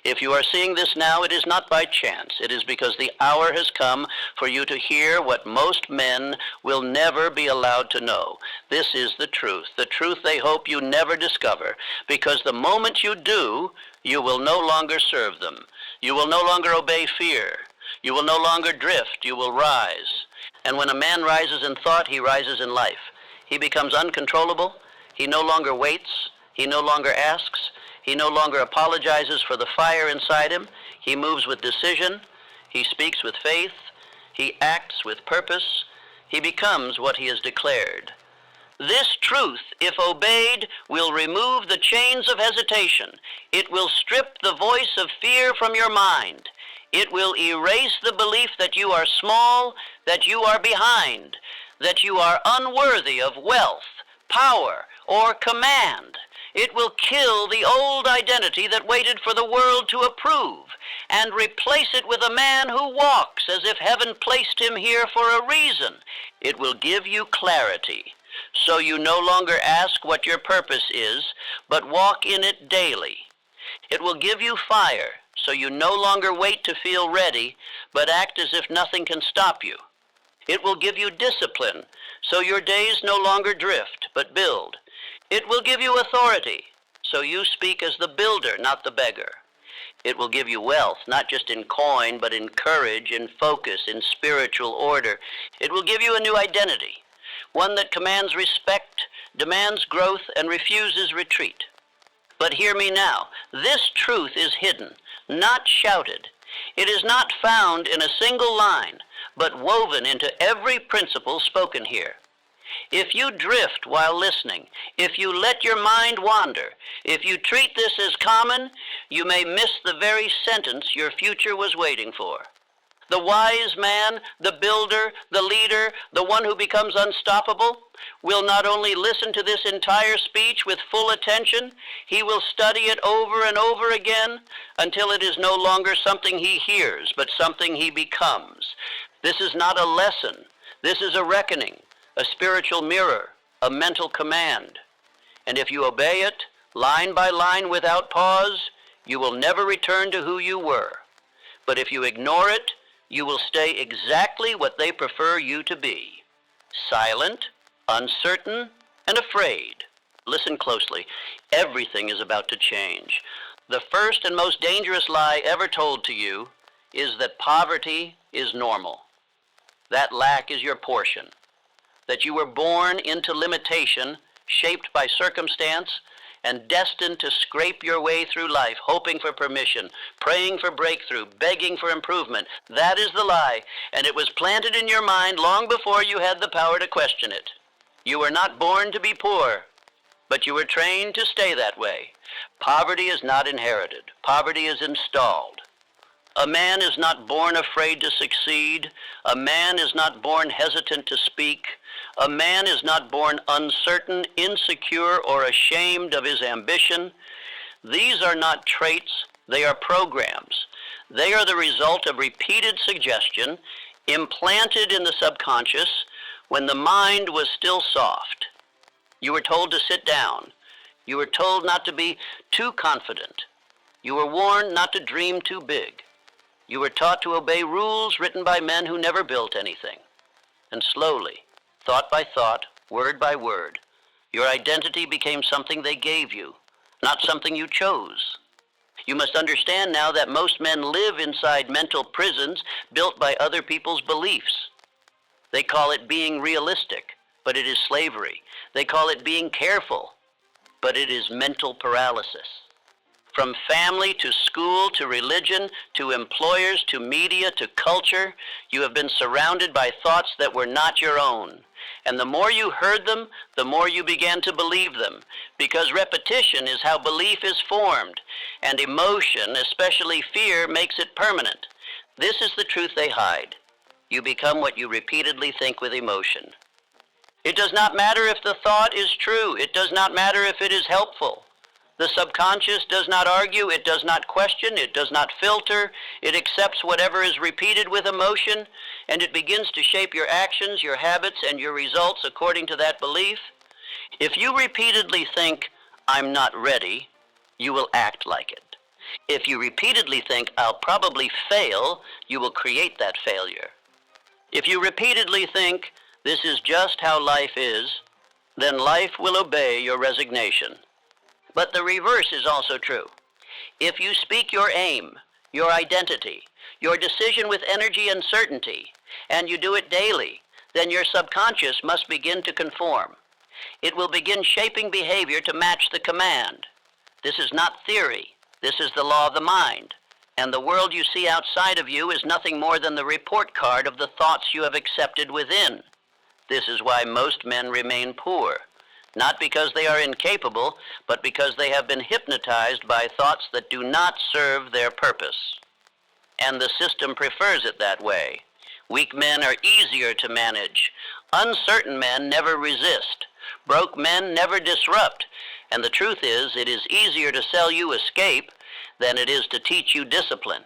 If you are seeing this now, it is not by chance. It is because the hour has come for you to hear what most men will never be allowed to know. This is the truth they hope you never discover, because the moment you do, you will no longer serve them. You will no longer obey fear. You will no longer drift. You will rise. And when a man rises in thought, he rises in life. He becomes uncontrollable. He no longer waits. He no longer asks. He no longer apologizes for the fire inside him. He moves with decision. He speaks with faith. He acts with purpose. He becomes what he has declared. This truth, if obeyed, will remove the chains of hesitation. It will strip the voice of fear from your mind. It will erase the belief that you are small, that you are behind, that you are unworthy of wealth, power, or command. It will kill the old identity that waited for the world to approve and replace it with a man who walks as if heaven placed him here for a reason. It will give you clarity, so you no longer ask what your purpose is, but walk in it daily. It will give you fire, so you no longer wait to feel ready, but act as if nothing can stop you. It will give you discipline, so your days no longer drift, but build. It will give you authority, so you speak as the builder, not the beggar. It will give you wealth, not just in coin, but in courage, in focus, in spiritual order. It will give you a new identity, one that commands respect, demands growth, and refuses retreat. But hear me now, this truth is hidden, not shouted. It is not found in a single line, but woven into every principle spoken here. If you drift while listening, if you let your mind wander, if you treat this as common, you may miss the very sentence your future was waiting for. The wise man, the builder, the leader, the one who becomes unstoppable, will not only listen to this entire speech with full attention, he will study it over and over again until it is no longer something he hears, but something he becomes. This is not a lesson. This is a reckoning, a spiritual mirror, a mental command. And if you obey it, line by line without pause, you will never return to who you were. But if you ignore it, you will stay exactly what they prefer you to be: silent, uncertain, and afraid. Listen closely. Everything is about to change. The first and most dangerous lie ever told to you is that poverty is normal, that lack is your portion, that you were born into limitation, shaped by circumstance, and destined to scrape your way through life, hoping for permission, praying for breakthrough, begging for improvement. That is the lie, and it was planted in your mind long before you had the power to question it. You were not born to be poor, but you were trained to stay that way. Poverty is not inherited. Poverty is installed. A man is not born afraid to succeed. A man is not born hesitant to speak. A man is not born uncertain, insecure, or ashamed of his ambition. These are not traits, they are programs. They are the result of repeated suggestion, implanted in the subconscious when the mind was still soft. You were told to sit down. You were told not to be too confident. You were warned not to dream too big. You were taught to obey rules written by men who never built anything. And slowly, thought by thought, word by word, your identity became something they gave you, not something you chose. You must understand now that most men live inside mental prisons built by other people's beliefs. They call it being realistic, but it is slavery. They call it being careful, but it is mental paralysis. From family to school to religion to employers to media to culture, you have been surrounded by thoughts that were not your own. And the more you heard them, the more you began to believe them, because repetition is how belief is formed, and emotion, especially fear, makes it permanent. This is the truth they hide. You become what you repeatedly think with emotion. It does not matter if the thought is true. It does not matter if it is helpful. The subconscious does not argue, it does not question, it does not filter, it accepts whatever is repeated with emotion, and it begins to shape your actions, your habits, and your results according to that belief. If you repeatedly think, "I'm not ready," you will act like it. If you repeatedly think, "I'll probably fail," you will create that failure. If you repeatedly think, "This is just how life is," then life will obey your resignation. But the reverse is also true. If you speak your aim, your identity, your decision with energy and certainty, and you do it daily, then your subconscious must begin to conform. It will begin shaping behavior to match the command. This is not theory. This is the law of the mind. And the world you see outside of you is nothing more than the report card of the thoughts you have accepted within. This is why most men remain poor. Not because they are incapable, but because they have been hypnotized by thoughts that do not serve their purpose. And the system prefers it that way. Weak men are easier to manage. Uncertain men never resist. Broke men never disrupt. And the truth is, it is easier to sell you escape than it is to teach you discipline.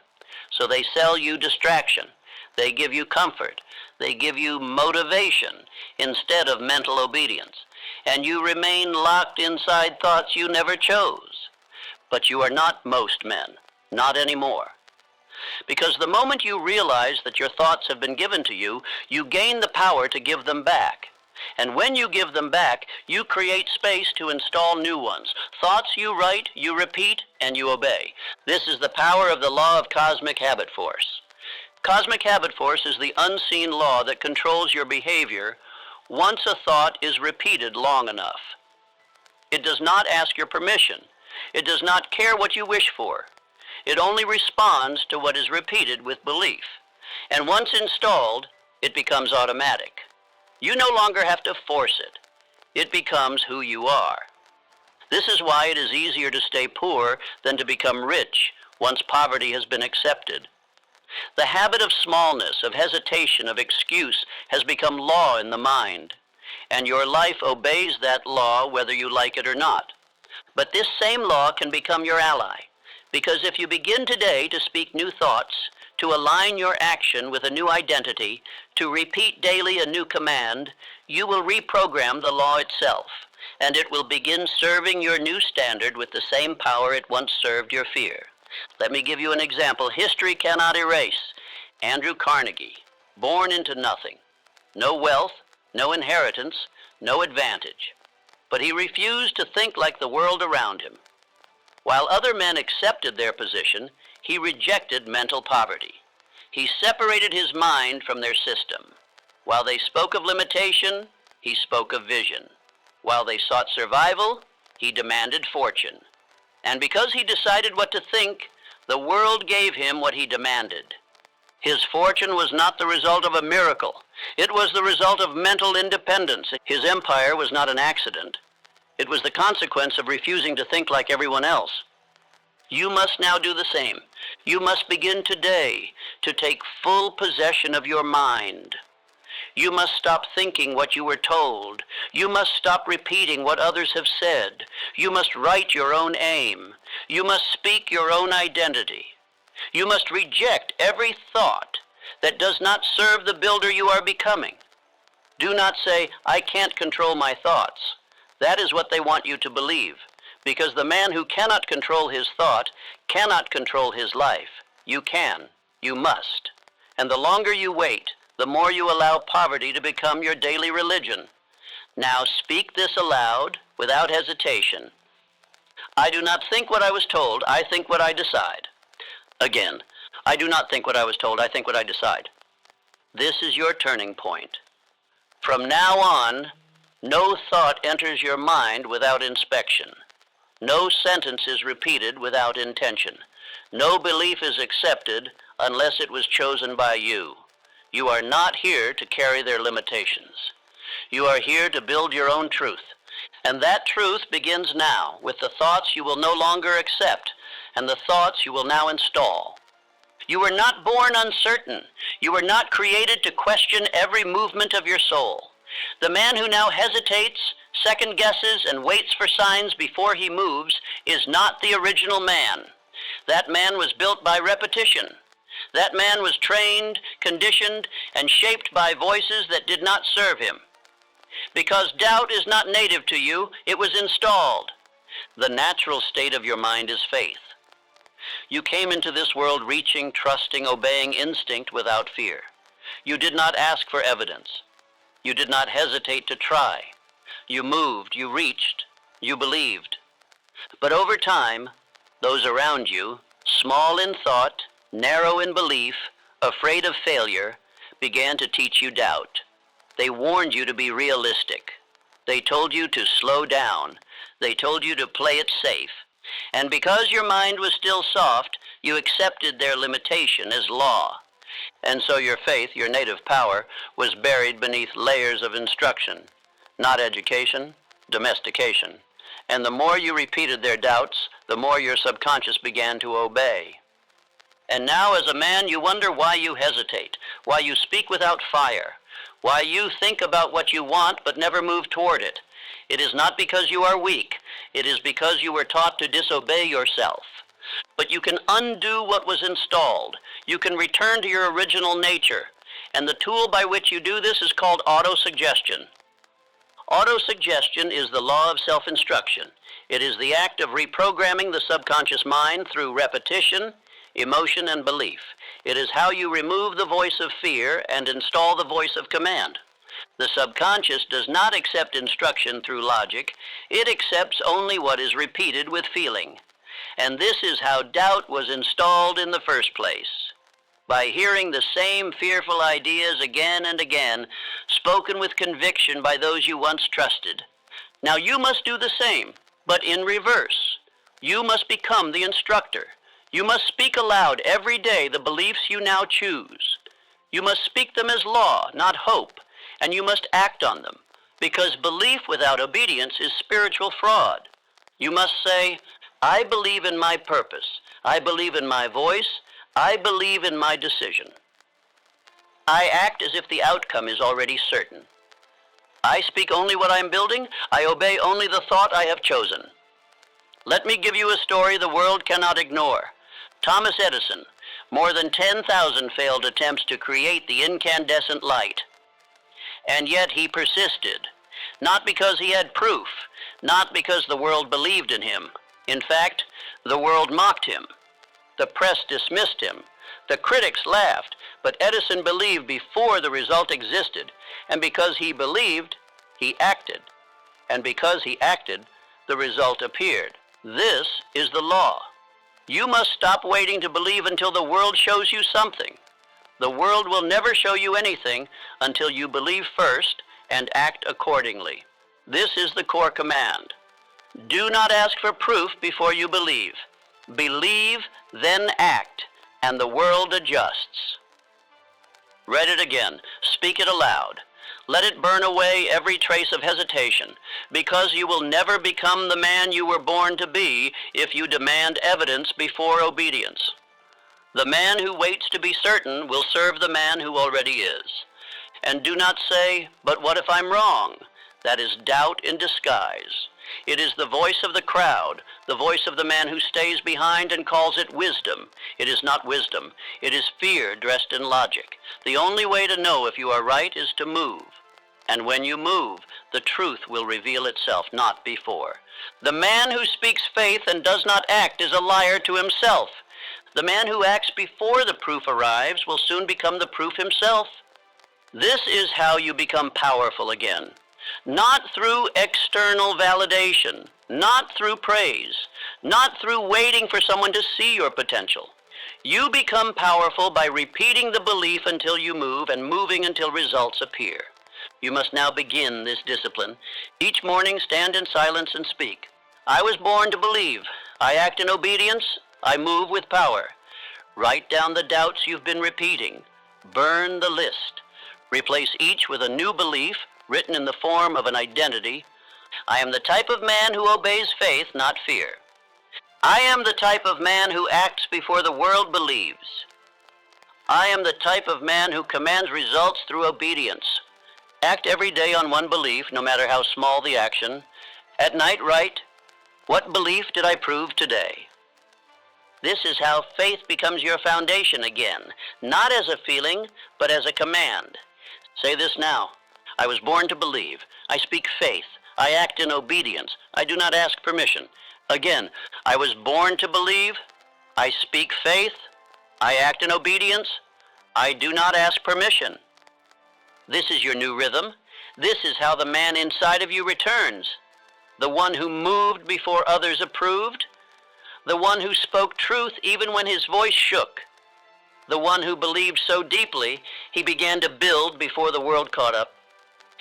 So they sell you distraction. They give you comfort. They give you motivation instead of mental obedience. And you remain locked inside thoughts you never chose. But you are not most men, not anymore. Because the moment you realize that your thoughts have been given to you, you gain the power to give them back. And when you give them back, you create space to install new ones. Thoughts you write, you repeat, and you obey. This is the power of the law of cosmic habit force. Cosmic habit force is the unseen law that controls your behavior once a thought is repeated long enough. It does not ask your permission. It does not care what you wish for. It only responds to what is repeated with belief. And once installed, it becomes automatic. You no longer have to force it. It becomes who you are. This is why it is easier to stay poor than to become rich once poverty has been accepted. The habit of smallness, of hesitation, of excuse has become law in the mind, and your life obeys that law whether you like it or not. But this same law can become your ally, because if you begin today to speak new thoughts, to align your action with a new identity, to repeat daily a new command, you will reprogram the law itself, and it will begin serving your new standard with the same power it once served your fear. Let me give you an example history cannot erase. Andrew Carnegie, born into nothing. No wealth, no inheritance, no advantage. But he refused to think like the world around him. While other men accepted their position, he rejected mental poverty. He separated his mind from their system. While they spoke of limitation, he spoke of vision. While they sought survival, he demanded fortune. And because he decided what to think, the world gave him what he demanded. His fortune was not the result of a miracle. It was the result of mental independence. His empire was not an accident. It was the consequence of refusing to think like everyone else. You must now do the same. You must begin today to take full possession of your mind. You must stop thinking what you were told. You must stop repeating what others have said. You must write your own aim. You must speak your own identity. You must reject every thought that does not serve the builder you are becoming. Do not say, "I can't control my thoughts." That is what they want you to believe, because the man who cannot control his thought cannot control his life. You can. You must. And the longer you wait, the more you allow poverty to become your daily religion. Now speak this aloud without hesitation. I do not think what I was told, I think what I decide. Again, I do not think what I was told, I think what I decide. This is your turning point. From now on, no thought enters your mind without inspection. No sentence is repeated without intention. No belief is accepted unless it was chosen by you. You are not here to carry their limitations. You are here to build your own truth. And that truth begins now with the thoughts you will no longer accept and the thoughts you will now install. You were not born uncertain. You were not created to question every movement of your soul. The man who now hesitates, second guesses, and waits for signs before he moves is not the original man. That man was built by repetition. That man was trained, conditioned, and shaped by voices that did not serve him. Because doubt is not native to you, it was installed. The natural state of your mind is faith. You came into this world reaching, trusting, obeying instinct without fear. You did not ask for evidence. You did not hesitate to try. You moved, you reached, you believed. But over time, those around you, small in thought, narrow in belief, afraid of failure, began to teach you doubt. They warned you to be realistic. They told you to slow down. They told you to play it safe. And because your mind was still soft, you accepted their limitation as law. And so your faith, your native power, was buried beneath layers of instruction, not education, domestication. And the more you repeated their doubts, the more your subconscious began to obey. And now as a man, you wonder why you hesitate, why you speak without fire, why you think about what you want but never move toward it. It is not because you are weak. It is because you were taught to disobey yourself. But you can undo what was installed. You can return to your original nature. And the tool by which you do this is called autosuggestion. Autosuggestion is the law of self-instruction. It is the act of reprogramming the subconscious mind through repetition, emotion, and belief. It is how you remove the voice of fear and install the voice of command. The subconscious does not accept instruction through logic. It accepts only what is repeated with feeling. And this is how doubt was installed in the first place. By hearing the same fearful ideas again and again, spoken with conviction by those you once trusted. Now you must do the same, but in reverse. You must become the instructor. You must speak aloud every day the beliefs you now choose. You must speak them as law, not hope, and you must act on them, because belief without obedience is spiritual fraud. You must say, I believe in my purpose. I believe in my voice. I believe in my decision. I act as if the outcome is already certain. I speak only what I am building. I obey only the thought I have chosen. Let me give you a story the world cannot ignore. Thomas Edison, more than 10,000 failed attempts to create the incandescent light. And yet he persisted, not because he had proof, not because the world believed in him. In fact, the world mocked him. The press dismissed him. The critics laughed, but Edison believed before the result existed, and because he believed, he acted. And because he acted, the result appeared. This is the law. You must stop waiting to believe until the world shows you something. The world will never show you anything until you believe first and act accordingly. This is the core command. Do not ask for proof before you believe. Believe, then act, and the world adjusts. Read it again. Speak it aloud. Let it burn away every trace of hesitation, because you will never become the man you were born to be if you demand evidence before obedience. The man who waits to be certain will serve the man who already is. And do not say, but what if I'm wrong? That is doubt in disguise. It is the voice of the crowd, the voice of the man who stays behind and calls it wisdom. It is not wisdom. It is fear dressed in logic. The only way to know if you are right is to move. And when you move, the truth will reveal itself, not before. The man who speaks faith and does not act is a liar to himself. The man who acts before the proof arrives will soon become the proof himself. This is how you become powerful again. Not through external validation, not through praise, not through waiting for someone to see your potential. You become powerful by repeating the belief until you move and moving until results appear. You must now begin this discipline. Each morning stand in silence and speak. I was born to believe. I act in obedience. I move with power. Write down the doubts you've been repeating. Burn the list. Replace each with a new belief written in the form of an identity. I am the type of man who obeys faith, not fear. I am the type of man who acts before the world believes. I am the type of man who commands results through obedience. Act every day on one belief, no matter how small the action. At night write, what belief did I prove today? This is how faith becomes your foundation again, not as a feeling, but as a command. Say this now. I was born to believe. I speak faith. I act in obedience. I do not ask permission. Again, I was born to believe. I speak faith. I act in obedience. I do not ask permission. This is your new rhythm. This is how the man inside of you returns. The one who moved before others approved. The one who spoke truth even when his voice shook. The one who believed so deeply he began to build before the world caught up.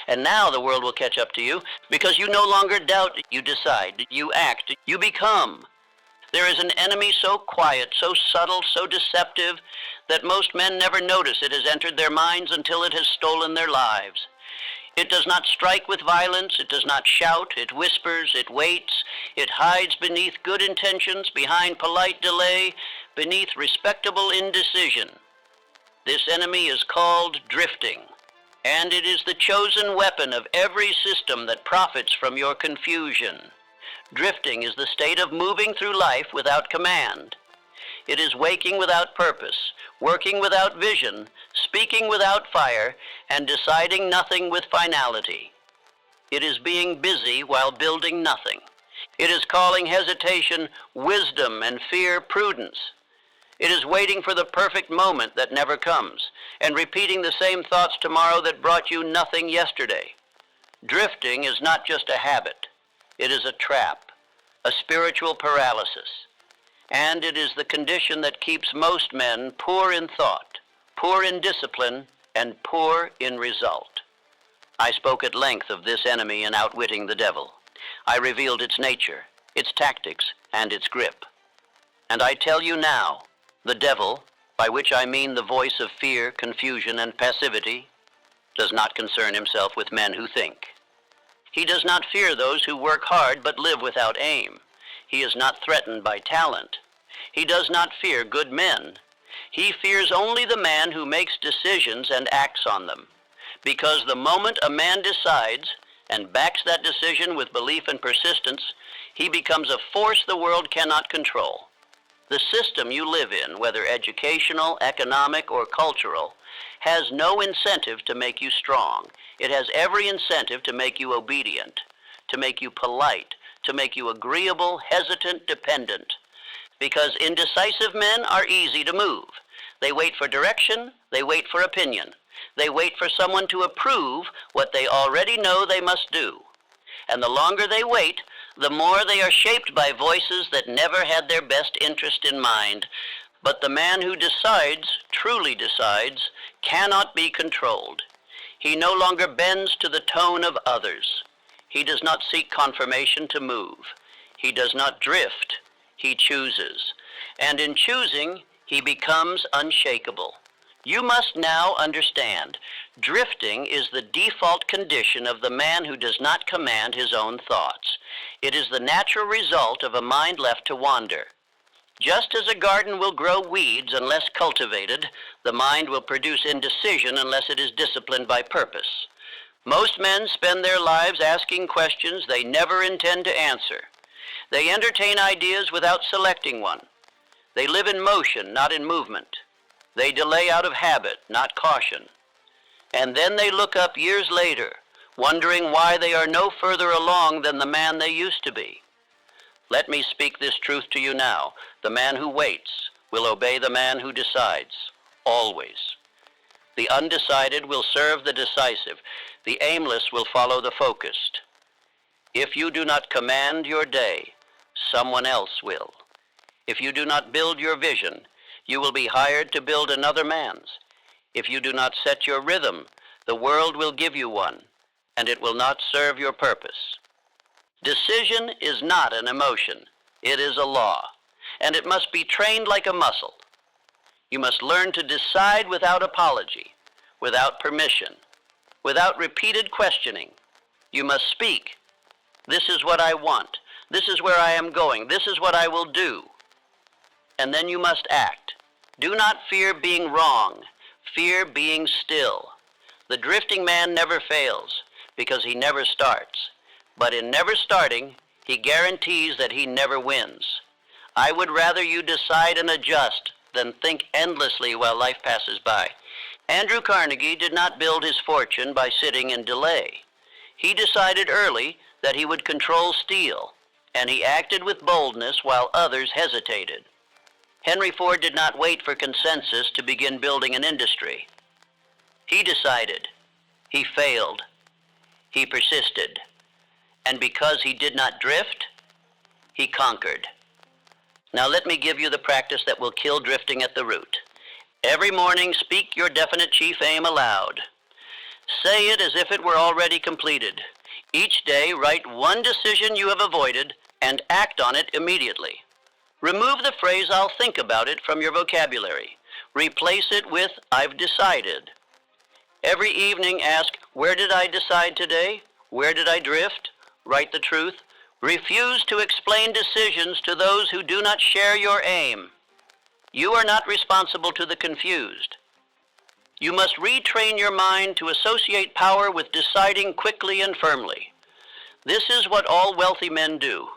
And now the world will catch up to you because you no longer doubt. You decide, you act, you become. There is an enemy so quiet, so subtle, so deceptive that most men never notice it has entered their minds until it has stolen their lives. It does not strike with violence, it does not shout, it whispers, it waits, it hides beneath good intentions, behind polite delay, beneath respectable indecision. This enemy is called drifting, and it is the chosen weapon of every system that profits from your confusion. Drifting is the state of moving through life without command. It is waking without purpose, working without vision, speaking without fire, and deciding nothing with finality. It is being busy while building nothing. It is calling hesitation wisdom and fear prudence. It is waiting for the perfect moment that never comes, and repeating the same thoughts tomorrow that brought you nothing yesterday. Drifting is not just a habit. It is a trap, a spiritual paralysis, and it is the condition that keeps most men poor in thought, poor in discipline, and poor in result. I spoke at length of this enemy in Outwitting the Devil. I revealed its nature, its tactics, and its grip. And I tell you now, the devil, by which I mean the voice of fear, confusion, and passivity, does not concern himself with men who think. He does not fear those who work hard but live without aim. He is not threatened by talent. He does not fear good men. He fears only the man who makes decisions and acts on them. Because the moment a man decides and backs that decision with belief and persistence, he becomes a force the world cannot control. The system you live in, whether educational, economic, or cultural, has no incentive to make you strong. It has every incentive to make you obedient, to make you polite, to make you agreeable, hesitant, dependent. Because indecisive men are easy to move. They wait for direction, they wait for opinion. They wait for someone to approve what they already know they must do. And the longer they wait, the more they are shaped by voices that never had their best interest in mind. But the man who decides, truly decides, cannot be controlled. He no longer bends to the tone of others. He does not seek confirmation to move. He does not drift. He chooses. And in choosing, he becomes unshakable. You must now understand, drifting is the default condition of the man who does not command his own thoughts. It is the natural result of a mind left to wander. Just as a garden will grow weeds unless cultivated, the mind will produce indecision unless it is disciplined by purpose. Most men spend their lives asking questions they never intend to answer. They entertain ideas without selecting one. They live in motion, not in movement. They delay out of habit, not caution. And then they look up years later, wondering why they are no further along than the man they used to be. Let me speak this truth to you now. The man who waits will obey the man who decides, always. The undecided will serve the decisive. The aimless will follow the focused. If you do not command your day, someone else will. If you do not build your vision, you will be hired to build another man's. If you do not set your rhythm, the world will give you one, and it will not serve your purpose. Decision is not an emotion. It is a law, and it must be trained like a muscle. You must learn to decide without apology, without permission, without repeated questioning. You must speak. This is what I want. This is where I am going. This is what I will do. And then you must act. Do not fear being wrong. Fear being still. The drifting man never fails because he never starts. But in never starting, he guarantees that he never wins. I would rather you decide and adjust than think endlessly while life passes by. Andrew Carnegie did not build his fortune by sitting in delay. He decided early that he would control steel, and he acted with boldness while others hesitated. Henry Ford did not wait for consensus to begin building an industry. He decided. He failed. He persisted. And because he did not drift, he conquered. Now let me give you the practice that will kill drifting at the root. Every morning, speak your definite chief aim aloud. Say it as if it were already completed. Each day, write one decision you have avoided and act on it immediately. Remove the phrase "I'll think about it" from your vocabulary. Replace it with "I've decided." Every evening ask, "Where did I decide today? Where did I drift?" Write the truth. Refuse to explain decisions to those who do not share your aim. You are not responsible to the confused. You must retrain your mind to associate power with deciding quickly and firmly. This is what all wealthy men do.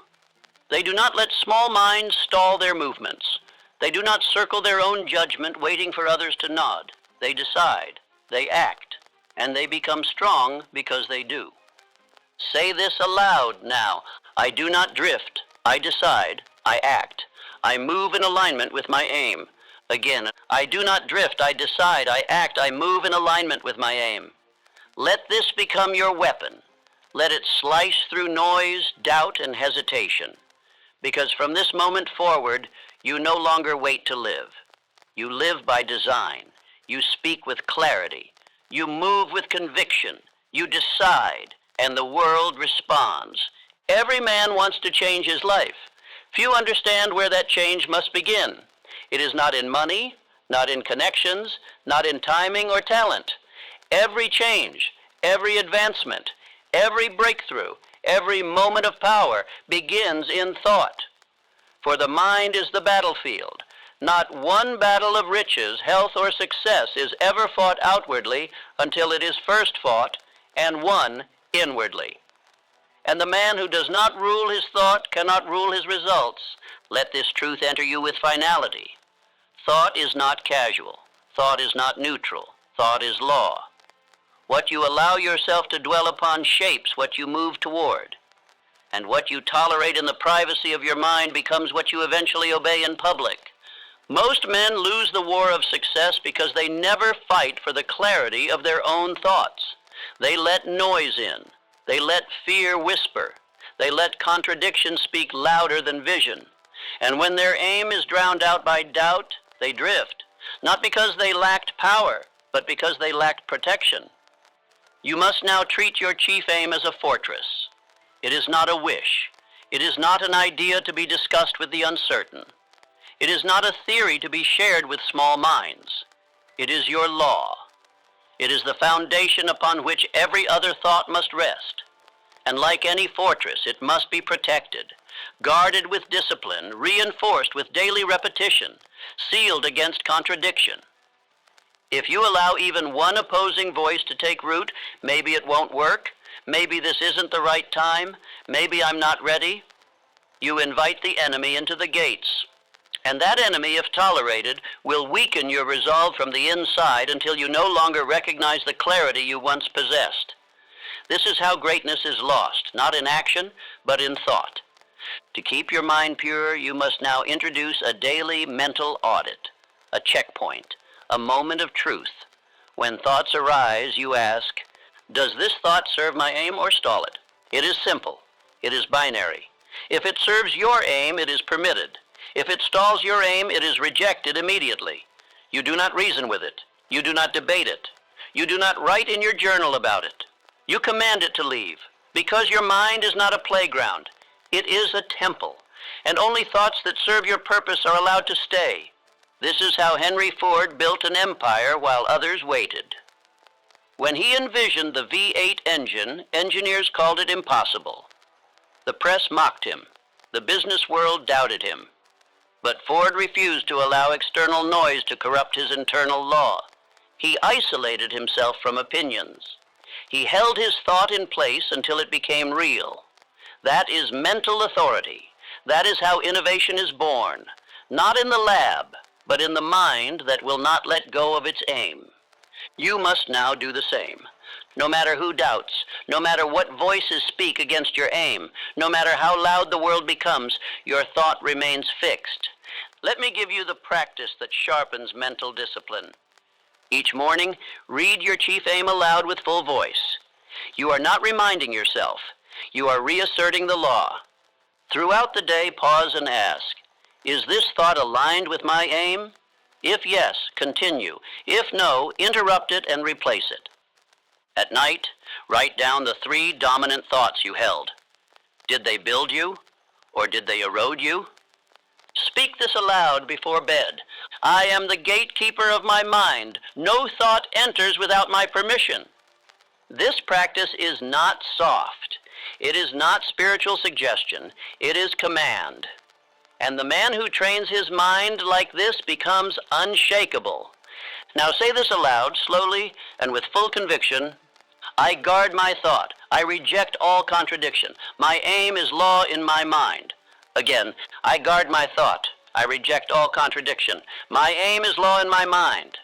They do not let small minds stall their movements. They do not circle their own judgment waiting for others to nod. They decide, they act, and they become strong because they do. Say this aloud now. I do not drift. I decide. I act. I move in alignment with my aim. Again, I do not drift. I decide. I act. I move in alignment with my aim. Let this become your weapon. Let it slice through noise, doubt, and hesitation. Because from this moment forward, you no longer wait to live. You live by design. You speak with clarity. You move with conviction. You decide, and the world responds. Every man wants to change his life. Few understand where that change must begin. It is not in money, not in connections, not in timing or talent. Every change, every advancement, every breakthrough, every moment of power begins in thought. For the mind is the battlefield. Not one battle of riches, health, or success is ever fought outwardly until it is first fought and won inwardly. And the man who does not rule his thought cannot rule his results. Let this truth enter you with finality. Thought is not casual. Thought is not neutral. Thought is law. What you allow yourself to dwell upon shapes what you move toward. And what you tolerate in the privacy of your mind becomes what you eventually obey in public. Most men lose the war of success because they never fight for the clarity of their own thoughts. They let noise in. They let fear whisper. They let contradiction speak louder than vision. And when their aim is drowned out by doubt, they drift. Not because they lacked power, but because they lacked protection. You must now treat your chief aim as a fortress. It is not a wish. It is not an idea to be discussed with the uncertain. It is not a theory to be shared with small minds. It is your law. It is the foundation upon which every other thought must rest. And like any fortress, it must be protected, guarded with discipline, reinforced with daily repetition, sealed against contradiction. If you allow even one opposing voice to take root, maybe it won't work, maybe this isn't the right time, maybe I'm not ready, you invite the enemy into the gates. And that enemy, if tolerated, will weaken your resolve from the inside until you no longer recognize the clarity you once possessed. This is how greatness is lost, not in action, but in thought. To keep your mind pure, you must now introduce a daily mental audit, a checkpoint, a moment of truth. When thoughts arise, you ask, does this thought serve my aim or stall it? It is simple. It is binary. If it serves your aim, it is permitted. If it stalls your aim, it is rejected immediately. You do not reason with it. You do not debate it. You do not write in your journal about it. You command it to leave, because your mind is not a playground. It is a temple, and only thoughts that serve your purpose are allowed to stay. This is how Henry Ford built an empire while others waited. When he envisioned the V8 engine, engineers called it impossible. The press mocked him. The business world doubted him. But Ford refused to allow external noise to corrupt his internal law. He isolated himself from opinions. He held his thought in place until it became real. That is mental authority. That is how innovation is born. Not in the lab, but in the mind that will not let go of its aim. You must now do the same. No matter who doubts, no matter what voices speak against your aim, no matter how loud the world becomes, your thought remains fixed. Let me give you the practice that sharpens mental discipline. Each morning, read your chief aim aloud with full voice. You are not reminding yourself. You are reasserting the law. Throughout the day, pause and ask, is this thought aligned with my aim? If yes, continue. If no, interrupt it and replace it. At night, write down the 3 dominant thoughts you held. Did they build you, or did they erode you? Speak this aloud before bed. I am the gatekeeper of my mind. No thought enters without my permission. This practice is not soft. It is not spiritual suggestion. It is command. And the man who trains his mind like this becomes unshakable. Now say this aloud, slowly and with full conviction. I guard my thought. I reject all contradiction. My aim is law in my mind. Again, I guard my thought. I reject all contradiction. My aim is law in my mind.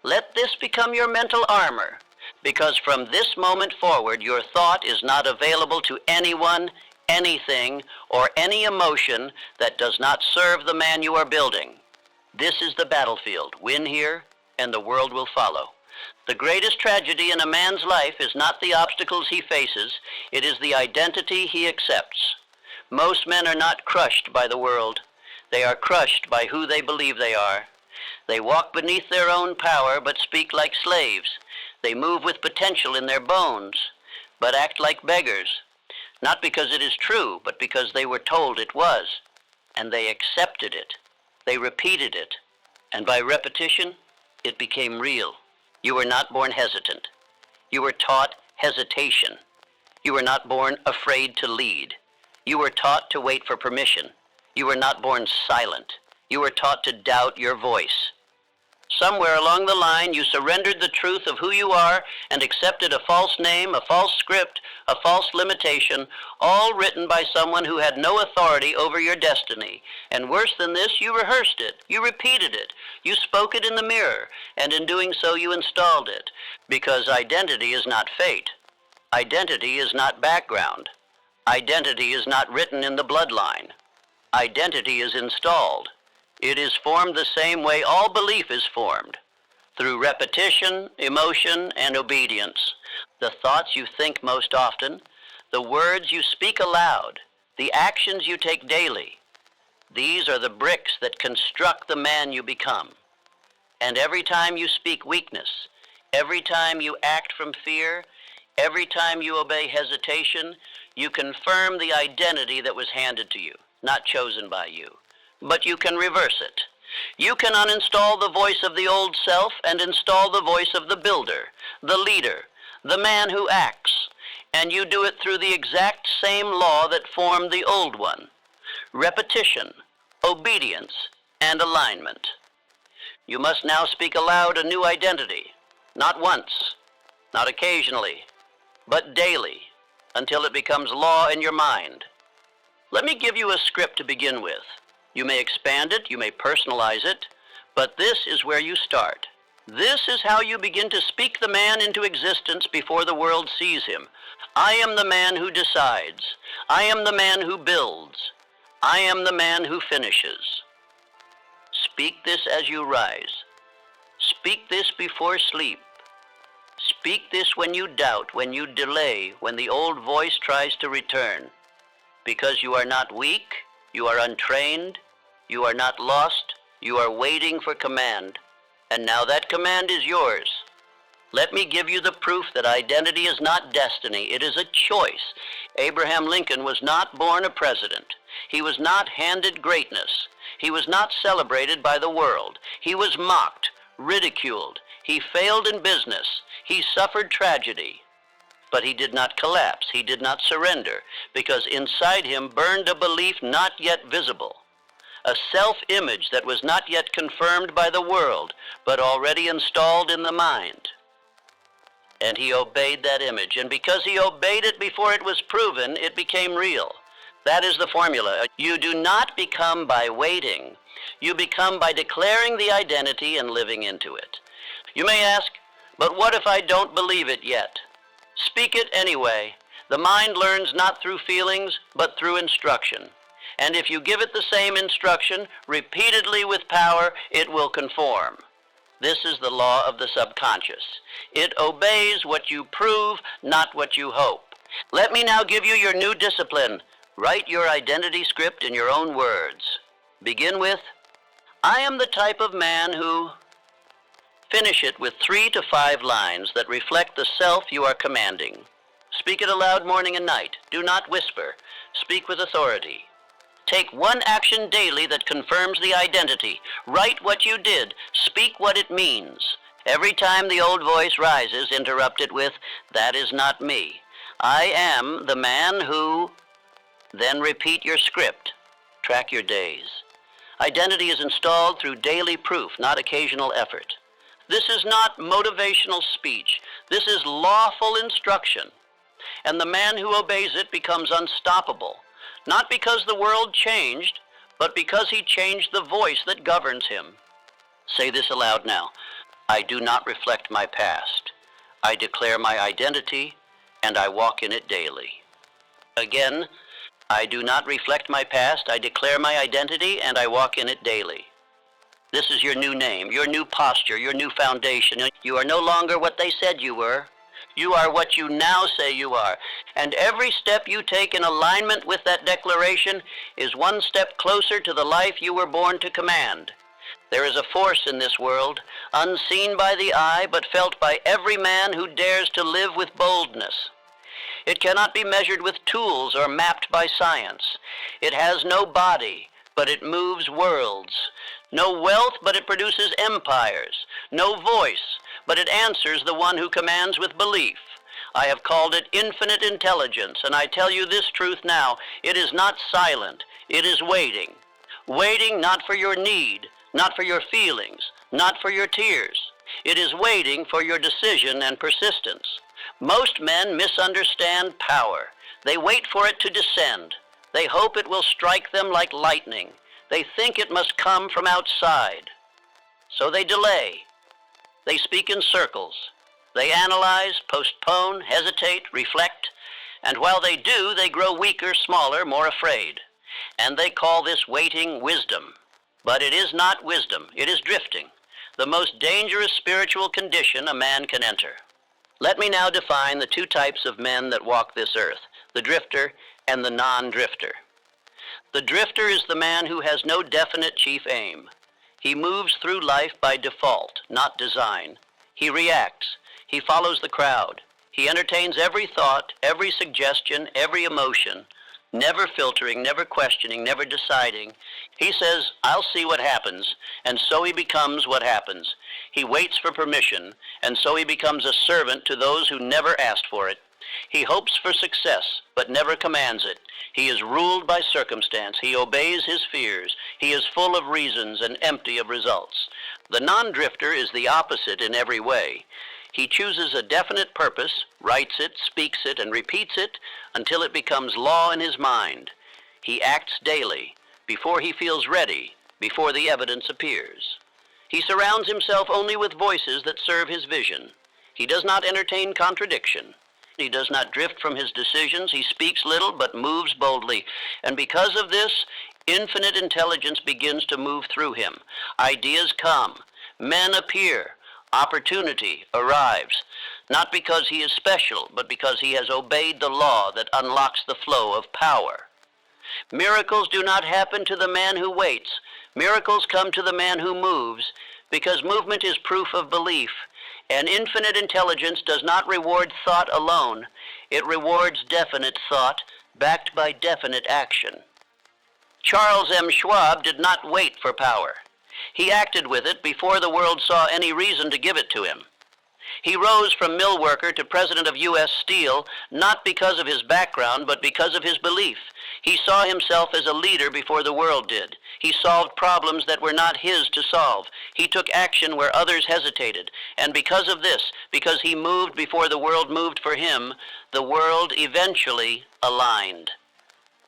Let this become your mental armor, because from this moment forward, your thought is not available to anyone, anything, or any emotion that does not serve the man you are building. This is the battlefield. Win here, and the world will follow. The greatest tragedy in a man's life is not the obstacles he faces, it is the identity he accepts. Most men are not crushed by the world. They are crushed by who they believe they are. They walk beneath their own power, but speak like slaves. They move with potential in their bones, but act like beggars. Not because it is true, but because they were told it was, and they accepted it. They repeated it, and by repetition, it became real. You were not born hesitant. You were taught hesitation. You were not born afraid to lead. You were taught to wait for permission. You were not born silent. You were taught to doubt your voice. Somewhere along the line, you surrendered the truth of who you are and accepted a false name, a false script, a false limitation, all written by someone who had no authority over your destiny. And worse than this, you rehearsed it. You repeated it. You spoke it in the mirror, and in doing so, you installed it. Because identity is not fate. Identity is not background. Identity is not written in the bloodline. Identity is installed. It is formed the same way all belief is formed, through repetition, emotion, and obedience. The thoughts you think most often, the words you speak aloud, the actions you take daily, these are the bricks that construct the man you become. And every time you speak weakness, every time you act from fear, every time you obey hesitation, you confirm the identity that was handed to you, not chosen by you. But you can reverse it. You can uninstall the voice of the old self and install the voice of the builder, the leader, the man who acts, and you do it through the exact same law that formed the old one: repetition, obedience, and alignment. You must now speak aloud a new identity, not once, not occasionally, but daily, until it becomes law in your mind. Let me give you a script to begin with. You may expand it, you may personalize it, but this is where you start. This is how you begin to speak the man into existence before the world sees him. I am the man who decides. I am the man who builds. I am the man who finishes. Speak this as you rise. Speak this before sleep. Speak this when you doubt, when you delay, when the old voice tries to return. Because you are not weak, you are untrained, you are not lost, you are waiting for command. And now that command is yours. Let me give you the proof that identity is not destiny, it is a choice. Abraham Lincoln was not born a president. He was not handed greatness. He was not celebrated by the world. He was mocked, ridiculed. He failed in business. He suffered tragedy. But he did not collapse. He did not surrender, because inside him burned a belief not yet visible, a self-image that was not yet confirmed by the world, but already installed in the mind. And he obeyed that image, and because he obeyed it before it was proven, it became real. That is the formula. You do not become by waiting. You become by declaring the identity and living into it. You may ask, but what if I don't believe it yet? Speak it anyway. The mind learns not through feelings, but through instruction. And if you give it the same instruction, repeatedly with power, it will conform. This is the law of the subconscious. It obeys what you prove, not what you hope. Let me now give you your new discipline. Write your identity script in your own words. Begin with, I am the type of man who... Finish it with 3 to 5 lines that reflect the self you are commanding. Speak it aloud morning and night. Do not whisper. Speak with authority. Take one action daily that confirms the identity. Write what you did. Speak what it means. Every time the old voice rises, interrupt it with, that is not me. I am the man who... Then repeat your script. Track your days. Identity is installed through daily proof, not occasional effort. This is not motivational speech. This is lawful instruction. And the man who obeys it becomes unstoppable, not because the world changed, but because he changed the voice that governs him. Say this aloud now. I do not reflect my past. I declare my identity, and I walk in it daily. Again, I do not reflect my past. I declare my identity, and I walk in it daily. This is your new name, your new posture, your new foundation. You are no longer what they said you were. You are what you now say you are. And every step you take in alignment with that declaration is one step closer to the life you were born to command. There is a force in this world, unseen by the eye, but felt by every man who dares to live with boldness. It cannot be measured with tools or mapped by science. It has no body, but it moves worlds. No wealth, but it produces empires. No voice, but it answers the one who commands with belief. I have called it infinite intelligence, and I tell you this truth now. It is not silent. It is waiting. Waiting not for your need, not for your feelings, not for your tears. It is waiting for your decision and persistence. Most men misunderstand power. They wait for it to descend. They hope it will strike them like lightning. They think it must come from outside. So they delay. They speak in circles. They analyze, postpone, hesitate, reflect, and while they do, they grow weaker, smaller, more afraid. And they call this waiting wisdom. But it is not wisdom. It is drifting, the most dangerous spiritual condition a man can enter. Let me now define the 2 types of men that walk this earth, the drifter and the non-drifter. The drifter is the man who has no definite chief aim. He moves through life by default, not design. He reacts. He follows the crowd. He entertains every thought, every suggestion, every emotion, never filtering, never questioning, never deciding. He says, I'll see what happens, and so he becomes what happens. He waits for permission, and so he becomes a servant to those who never asked for it. He hopes for success, but never commands it. He is ruled by circumstance. He obeys his fears. He is full of reasons and empty of results. The non-drifter is the opposite in every way. He chooses a definite purpose, writes it, speaks it, and repeats it until it becomes law in his mind. He acts daily, before he feels ready, before the evidence appears. He surrounds himself only with voices that serve his vision. He does not entertain contradiction. He does not drift from his decisions. He speaks little but moves boldly. And because of this, infinite intelligence begins to move through him. Ideas come. Men appear. Opportunity arrives. Not because he is special, but because he has obeyed the law that unlocks the flow of power. Miracles do not happen to the man who waits. Miracles come to the man who moves, because movement is proof of belief. And infinite intelligence does not reward thought alone. It rewards definite thought, backed by definite action. Charles M. Schwab did not wait for power. He acted with it before the world saw any reason to give it to him. He rose from mill worker to president of U.S. Steel, not because of his background, but because of his belief. He saw himself as a leader before the world did. He solved problems that were not his to solve. He took action where others hesitated. And because of this, because he moved before the world moved for him, the world eventually aligned.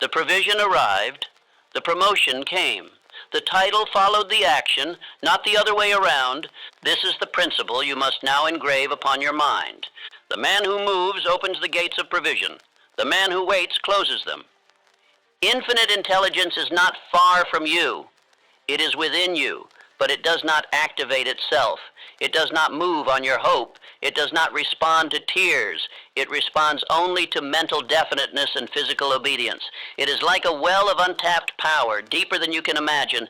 The provision arrived. The promotion came. The title followed the action, not the other way around. This is the principle you must now engrave upon your mind. The man who moves opens the gates of provision. The man who waits closes them. Infinite intelligence is not far from you. It is within you, but it does not activate itself. It does not move on your hope. It does not respond to tears. It responds only to mental definiteness and physical obedience. It is like a well of untapped power, deeper than you can imagine,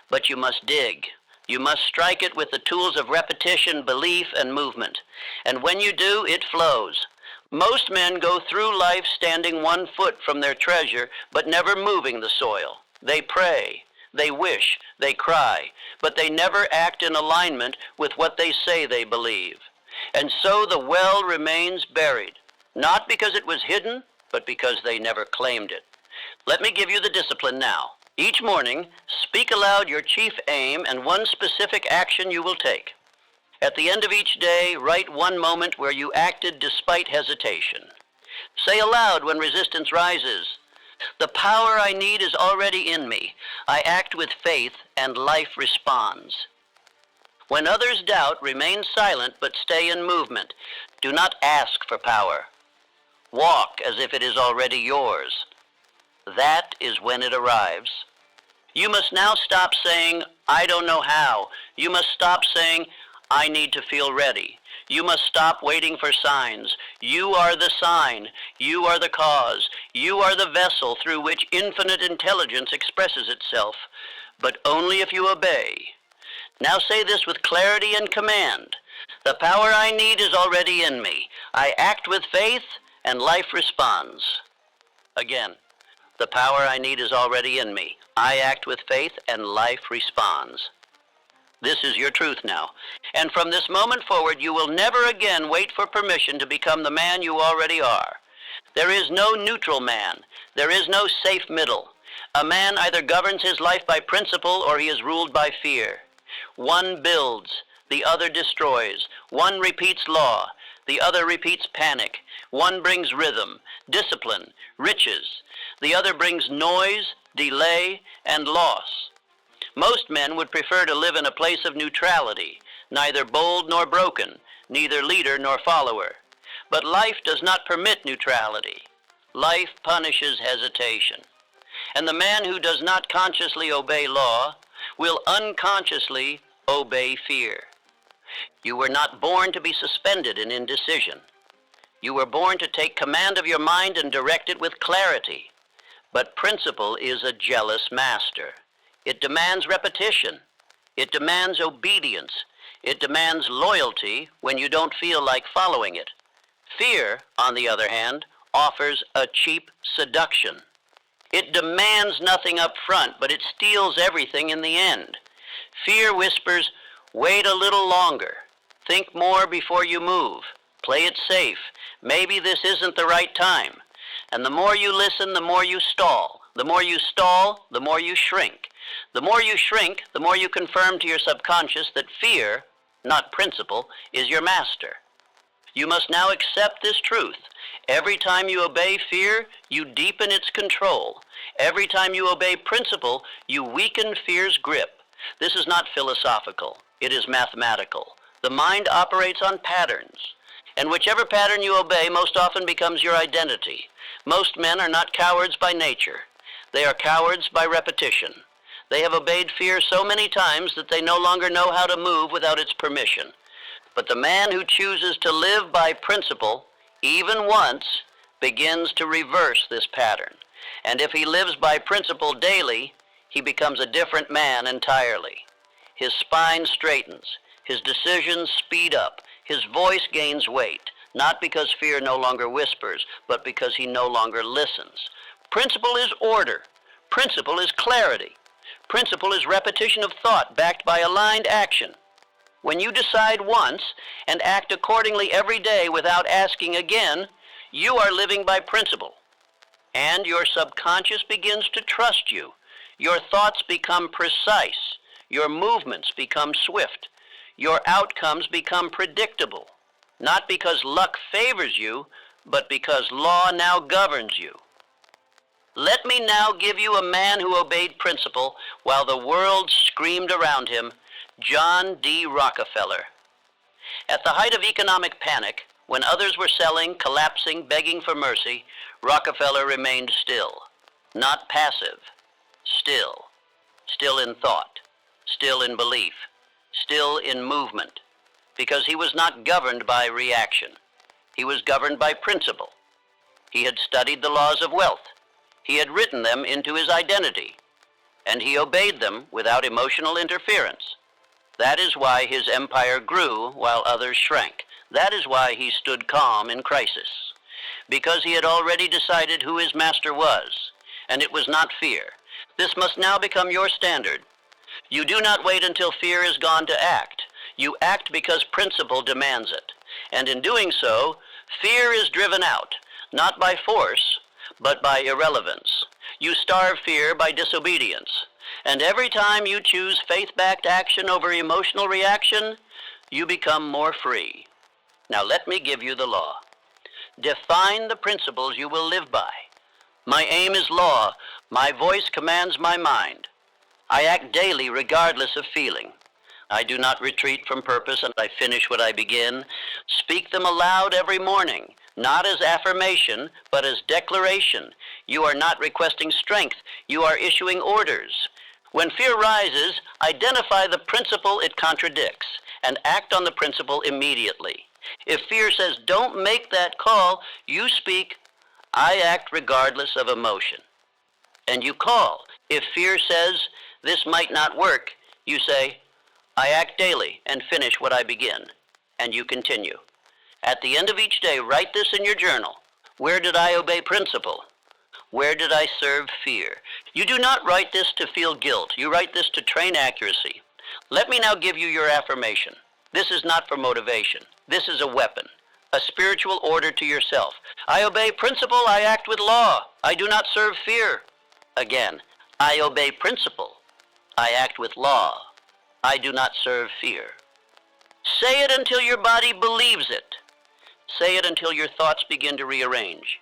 but you must dig. You must strike it with the tools of repetition, belief, and movement. And when you do, it flows. Most men go through life standing 1 foot from their treasure, but never moving the soil. They pray, they wish, they cry, but they never act in alignment with what they say they believe. And so the well remains buried, not because it was hidden, but because they never claimed it. Let me give you the discipline now. Each morning, speak aloud your chief aim and one specific action you will take. At the end of each day, write one moment where you acted despite hesitation. Say aloud when resistance rises, "The power I need is already in me. I act with faith and life responds." When others doubt, remain silent but stay in movement. Do not ask for power. Walk as if it is already yours. That is when it arrives. You must now stop saying, "I don't know how." You must stop saying, "I need to feel ready." You must stop waiting for signs. You are the sign. You are the cause. You are the vessel through which infinite intelligence expresses itself, but only if you obey. Now say this with clarity and command. The power I need is already in me. I act with faith and life responds. Again, the power I need is already in me. I act with faith and life responds. This is your truth now. And from this moment forward, you will never again wait for permission to become the man you already are. There is no neutral man. There is no safe middle. A man either governs his life by principle or he is ruled by fear. One builds, the other destroys. One repeats law, the other repeats panic. One brings rhythm, discipline, riches. The other brings noise, delay, and loss. Most men would prefer to live in a place of neutrality, neither bold nor broken, neither leader nor follower. But life does not permit neutrality. Life punishes hesitation. And the man who does not consciously obey law will unconsciously obey fear. You were not born to be suspended in indecision. You were born to take command of your mind and direct it with clarity. But principle is a jealous master. It demands repetition. It demands obedience. It demands loyalty when you don't feel like following it. Fear, on the other hand, offers a cheap seduction. It demands nothing up front, but it steals everything in the end. Fear whispers, "Wait a little longer. Think more before you move. Play it safe. Maybe this isn't the right time." And the more you listen, the more you stall. The more you stall, the more you shrink. The more you shrink, the more you confirm to your subconscious that fear, not principle, is your master. You must now accept this truth. Every time you obey fear, you deepen its control. Every time you obey principle, you weaken fear's grip. This is not philosophical. It is mathematical. The mind operates on patterns. And whichever pattern you obey most often becomes your identity. Most men are not cowards by nature. They are cowards by repetition. They have obeyed fear so many times that they no longer know how to move without its permission. But the man who chooses to live by principle, even once, begins to reverse this pattern. And if he lives by principle daily, he becomes a different man entirely. His spine straightens, his decisions speed up, his voice gains weight, not because fear no longer whispers, but because he no longer listens. Principle is order. Principle is clarity. Principle is repetition of thought backed by aligned action. When you decide once and act accordingly every day without asking again, you are living by principle. And your subconscious begins to trust you. Your thoughts become precise. Your movements become swift. Your outcomes become predictable. Not because luck favors you, but because law now governs you. Let me now give you a man who obeyed principle while the world screamed around him, John D. Rockefeller. At the height of economic panic, when others were selling, collapsing, begging for mercy, Rockefeller remained still. not passive, still, still in thought, still in belief, still in movement, because he was not governed by reaction. He was governed by principle. He had studied the laws of wealth. He had written them into his identity, and he obeyed them without emotional interference. That is why his empire grew while others shrank. That is why he stood calm in crisis, because he had already decided who his master was, and it was not fear. This must now become your standard. You do not wait until fear is gone to act. You act because principle demands it. And in doing so, fear is driven out, not by force, but by irrelevance. You starve fear by disobedience. And every time you choose faith-backed action over emotional reaction, you become more free. Now let me give you the law. Define the principles you will live by. My aim is law. My voice commands my mind. I act daily regardless of feeling. I do not retreat from purpose, and I finish what I begin. Speak them aloud every morning, not as affirmation, but as declaration. You are not requesting strength. You are issuing orders. When fear rises, identify the principle it contradicts, and act on the principle immediately. If fear says, don't make that call, you speak, I act regardless of emotion. And you call. If fear says, this might not work, you say, I act daily and finish what I begin. And you continue. At the end of each day, write this in your journal. Where did I obey principle? Where did I serve fear? You do not write this to feel guilt. You write this to train accuracy. Let me now give you your affirmation. This is not for motivation. This is a weapon, a spiritual order to yourself. I obey principle. I act with law. I do not serve fear. Again, I obey principle. I act with law. I do not serve fear. Say it until your body believes it. Say it until your thoughts begin to rearrange.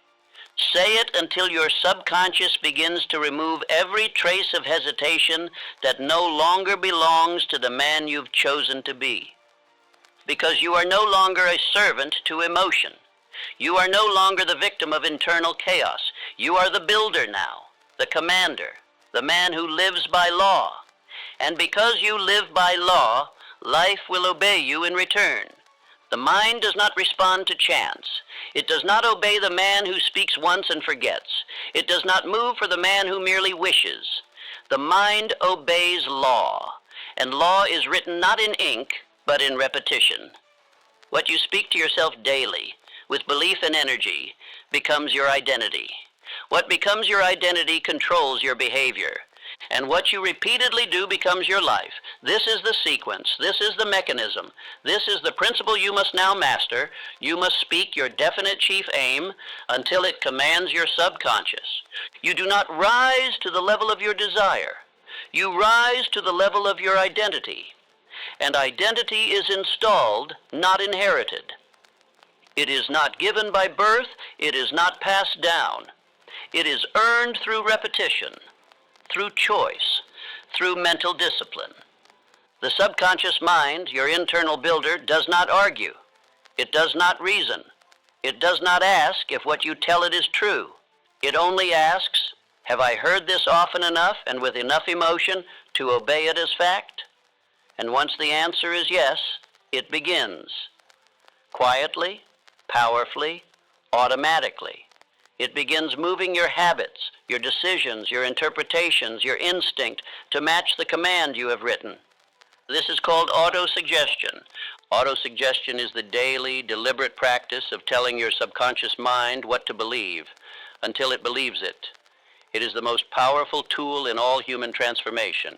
Say it until your subconscious begins to remove every trace of hesitation that no longer belongs to the man you've chosen to be. Because you are no longer a servant to emotion. You are no longer the victim of internal chaos. You are the builder now, the commander, the man who lives by law. And because you live by law, life will obey you in return. The mind does not respond to chance. It does not obey the man who speaks once and forgets. It does not move for the man who merely wishes. The mind obeys law, and law is written not in ink, but in repetition. What you speak to yourself daily, with belief and energy, becomes your identity. What becomes your identity controls your behavior. And what you repeatedly do becomes your life. This is the sequence. This is the mechanism. This is the principle you must now master. You must speak your definite chief aim until it commands your subconscious. You do not rise to the level of your desire. You rise to the level of your identity. And identity is installed, not inherited. It is not given by birth. It is not passed down. It is earned through repetition, through choice, through mental discipline. The subconscious mind, your internal builder, does not argue. It does not reason. It does not ask if what you tell it is true. It only asks, have I heard this often enough and with enough emotion to obey it as fact? And once the answer is yes, it begins. Quietly, powerfully, automatically. It begins moving your habits, your decisions, your interpretations, your instinct to match the command you have written. This is called autosuggestion. Autosuggestion is the daily, deliberate practice of telling your subconscious mind what to believe until it believes it. It is the most powerful tool in all human transformation,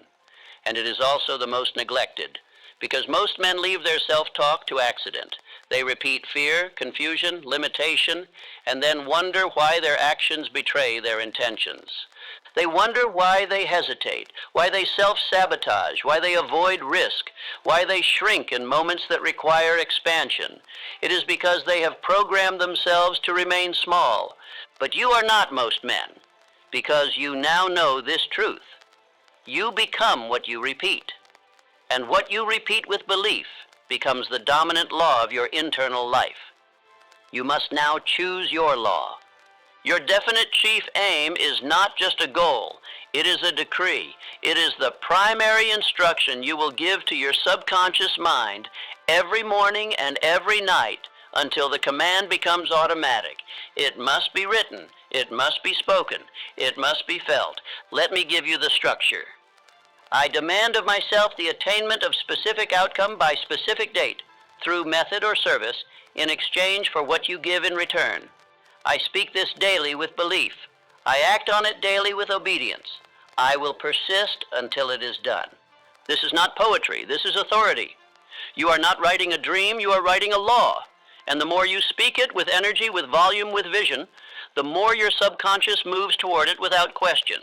and it is also the most neglected, because most men leave their self-talk to accident. They repeat fear, confusion, limitation, and then wonder why their actions betray their intentions. They wonder why they hesitate, why they self-sabotage, why they avoid risk, why they shrink in moments that require expansion. It is because they have programmed themselves to remain small. But you are not most men, because you now know this truth. You become what you repeat, and what you repeat with belief becomes the dominant law of your internal life. You must now choose your law. Your definite chief aim is not just a goal. It is a decree. It is the primary instruction you will give to your subconscious mind every morning and every night until the command becomes automatic. It must be written. It must be spoken. It must be felt. Let me give you the structure. I demand of myself the attainment of specific outcome by specific date, through method or service, in exchange for what you give in return. I speak this daily with belief. I act on it daily with obedience. I will persist until it is done. This is not poetry. This is authority. You are not writing a dream. You are writing a law. And the more you speak it with energy, with volume, with vision, the more your subconscious moves toward it without question.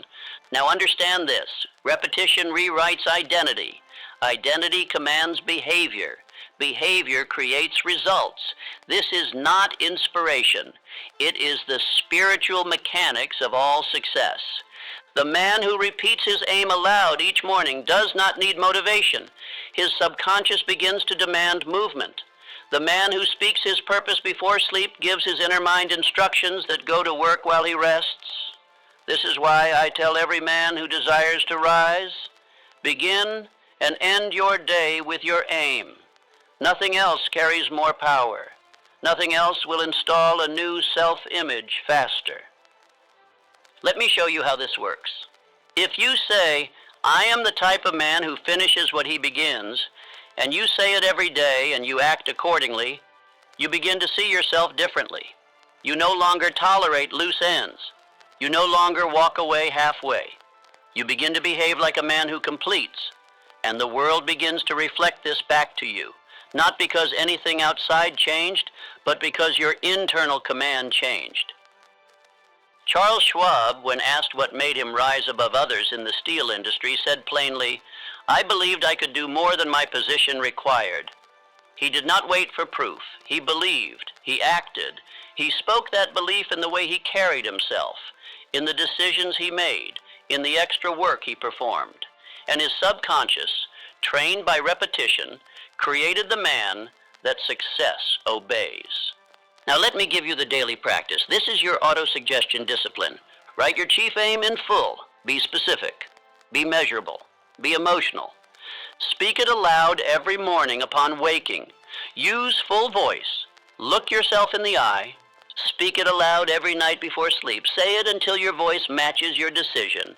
Now understand this. Repetition rewrites identity. Identity commands behavior. Behavior creates results. This is not inspiration. It is the spiritual mechanics of all success. The man who repeats his aim aloud each morning does not need motivation. His subconscious begins to demand movement. The man who speaks his purpose before sleep gives his inner mind instructions that go to work while he rests. This is why I tell every man who desires to rise, begin and end your day with your aim. Nothing else carries more power. Nothing else will install a new self-image faster. Let me show you how this works. If you say, I am the type of man who finishes what he begins, and you say it every day and you act accordingly, you begin to see yourself differently. You no longer tolerate loose ends. You no longer walk away halfway. You begin to behave like a man who completes, and the world begins to reflect this back to you, not because anything outside changed, but because your internal command changed. Charles Schwab, when asked what made him rise above others in the steel industry, said plainly, I believed I could do more than my position required. He did not wait for proof. He believed. He acted. He spoke that belief in the way he carried himself, in the decisions he made, in the extra work he performed. And his subconscious, trained by repetition, created the man that success obeys. Now let me give you the daily practice. This is your auto-suggestion discipline. Write your chief aim in full. Be specific. Be measurable. Be emotional. Speak it aloud every morning upon waking. Use full voice. Look yourself in the eye. Speak it aloud every night before sleep. Say it until your voice matches your decision.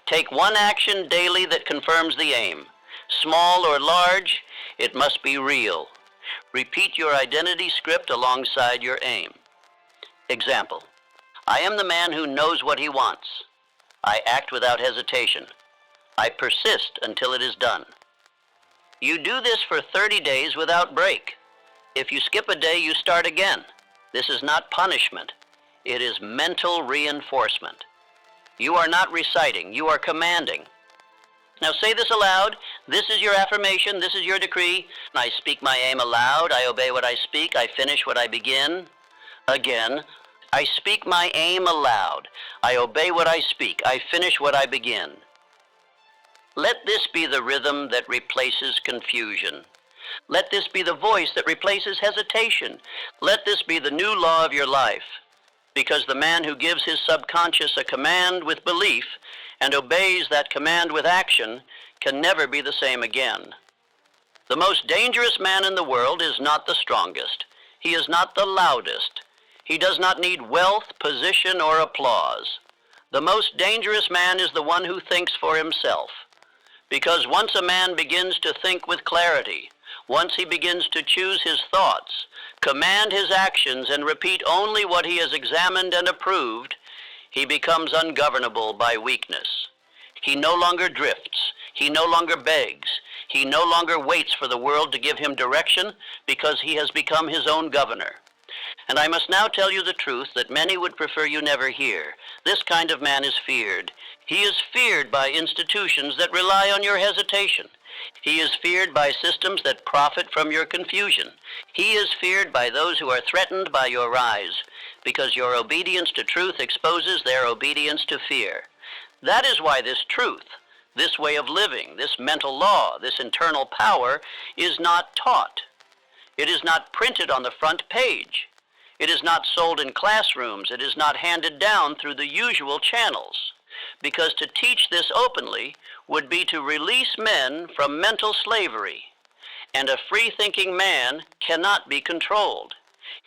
Take one action daily that confirms the aim. Small or large, it must be real. Repeat your identity script alongside your aim. Example, I am the man who knows what he wants. I act without hesitation. I persist until it is done. You do this for 30 days without break. If you skip a day, you start again. This is not punishment. It is mental reinforcement. You are not reciting, you are commanding. Now say this aloud. This is your affirmation. This is your decree. I speak my aim aloud. I obey what I speak. I finish what I begin. Again, I speak my aim aloud. I obey what I speak. I finish what I begin. Let this be the rhythm that replaces confusion. Let this be the voice that replaces hesitation. Let this be the new law of your life. Because the man who gives his subconscious a command with belief and obeys that command with action can never be the same again. The most dangerous man in the world is not the strongest. He is not the loudest. He does not need wealth, position, or applause. The most dangerous man is the one who thinks for himself. Because once a man begins to think with clarity, once he begins to choose his thoughts, command his actions, and repeat only what he has examined and approved, he becomes ungovernable by weakness. He no longer drifts. He no longer begs. He no longer waits for the world to give him direction because he has become his own governor. And I must now tell you the truth that many would prefer you never hear. This kind of man is feared. He is feared by institutions that rely on your hesitation. He is feared by systems that profit from your confusion. He is feared by those who are threatened by your rise, because your obedience to truth exposes their obedience to fear. That is why this truth, this way of living, this mental law, this internal power is not taught. It is not printed on the front page. It is not sold in classrooms. It is not handed down through the usual channels. Because to teach this openly would be to release men from mental slavery. And a free-thinking man cannot be controlled.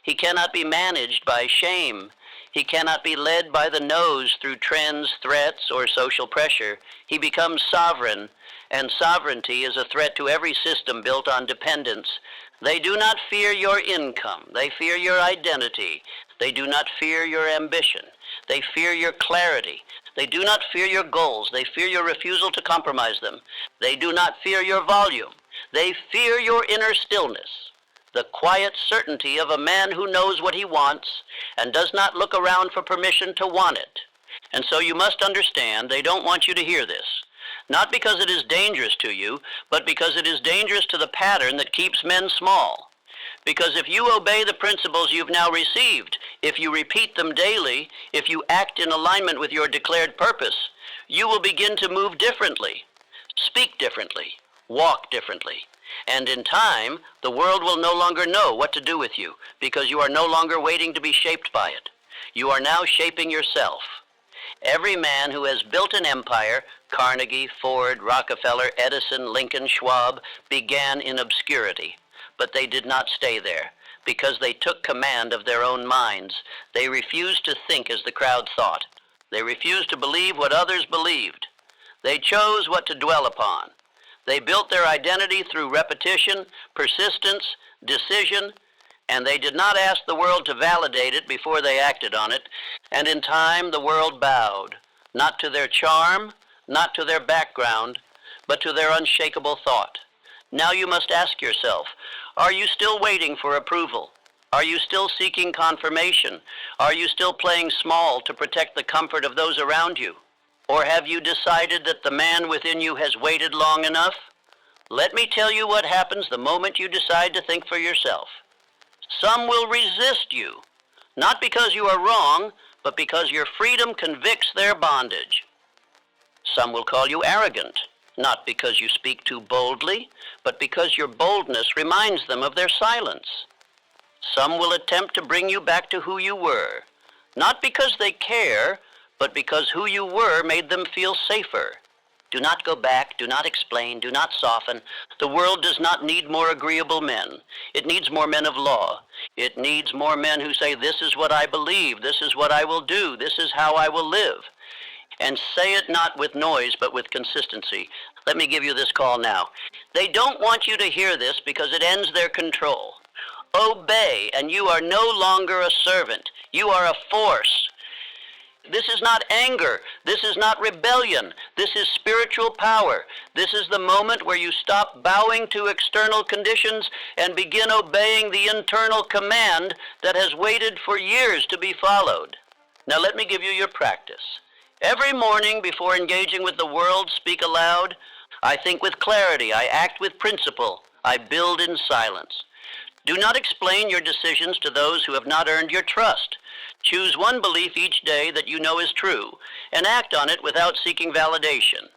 He cannot be managed by shame. He cannot be led by the nose through trends, threats, or social pressure. He becomes sovereign, and sovereignty is a threat to every system built on dependence. They do not fear your income. They fear your identity. They do not fear your ambition. They fear your clarity. They do not fear your goals. They fear your refusal to compromise them. They do not fear your volume. They fear your inner stillness, the quiet certainty of a man who knows what he wants and does not look around for permission to want it. And so you must understand they don't want you to hear this. Not because it is dangerous to you, but because it is dangerous to the pattern that keeps men small. Because if you obey the principles you've now received, if you repeat them daily, if you act in alignment with your declared purpose, you will begin to move differently, speak differently, walk differently. And in time, the world will no longer know what to do with you, because you are no longer waiting to be shaped by it. You are now shaping yourself. Every man who has built an empire, Carnegie, Ford, Rockefeller, Edison, Lincoln, Schwab, began in obscurity. But they did not stay there, because they took command of their own minds. They refused to think as the crowd thought. They refused to believe what others believed. They chose what to dwell upon. They built their identity through repetition, persistence, decision, and they did not ask the world to validate it before they acted on it. And in time, the world bowed, not to their charm, not to their background, but to their unshakable thought. Now you must ask yourself, are you still waiting for approval? Are you still seeking confirmation? Are you still playing small to protect the comfort of those around you? Or have you decided that the man within you has waited long enough? Let me tell you what happens the moment you decide to think for yourself. Some will resist you, not because you are wrong, but because your freedom convicts their bondage. Some will call you arrogant, not because you speak too boldly, but because your boldness reminds them of their silence. Some will attempt to bring you back to who you were, not because they care, but because who you were made them feel safer. Do not go back, do not explain, do not soften. The world does not need more agreeable men. It needs more men of law. It needs more men who say, this is what I believe, this is what I will do, this is how I will live. And say it not with noise, but with consistency. Let me give you this call now. They don't want you to hear this because it ends their control. Obey, and you are no longer a servant. You are a force. This is not anger. This is not rebellion. This is spiritual power. This is the moment where you stop bowing to external conditions and begin obeying the internal command that has waited for years to be followed. Now let me give you your practice. Every morning before engaging with the world, speak aloud. I think with clarity. I act with principle. I build in silence. Do not explain your decisions to those who have not earned your trust. Choose one belief each day that you know is true, and act on it without seeking validation.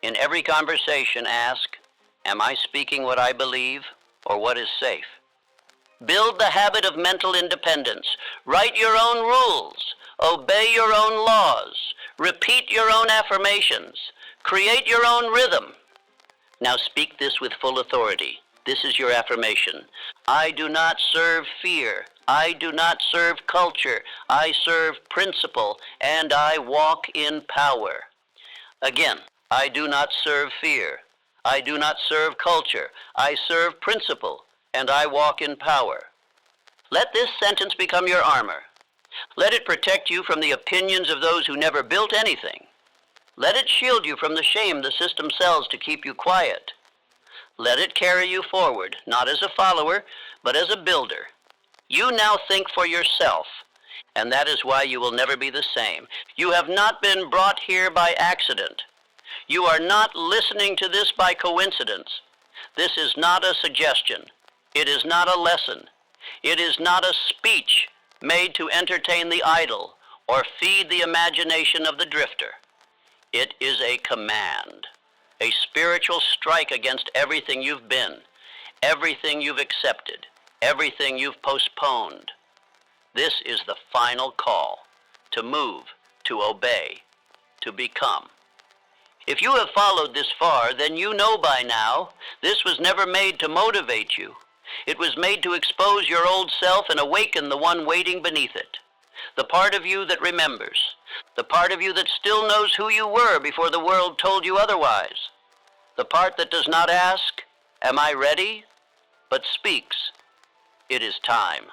In every conversation, ask, am I speaking what I believe, or what is safe? Build the habit of mental independence. Write your own rules. Obey your own laws. Repeat your own affirmations. Create your own rhythm. Now speak this with full authority. This is your affirmation. I do not serve fear. I do not serve culture. I serve principle, and I walk in power. Again, I do not serve fear. I do not serve culture. I serve principle, and I walk in power. Let this sentence become your armor. Let it protect you from the opinions of those who never built anything. Let it shield you from the shame the system sells to keep you quiet. Let it carry you forward, not as a follower, but as a builder. You now think for yourself, and that is why you will never be the same. You have not been brought here by accident. You are not listening to this by coincidence. This is not a suggestion. It is not a lesson. It is not a speech made to entertain the idle or feed the imagination of the drifter. It is a command, a spiritual strike against everything you've been, everything you've accepted, everything you've postponed. This is the final call, to move, to obey, to become. If you have followed this far, then you know by now this was never made to motivate you. It was made to expose your old self and awaken the one waiting beneath it. The part of you that remembers, the part of you that still knows who you were before the world told you otherwise. The part that does not ask, "Am I ready?" but speaks, "It is time."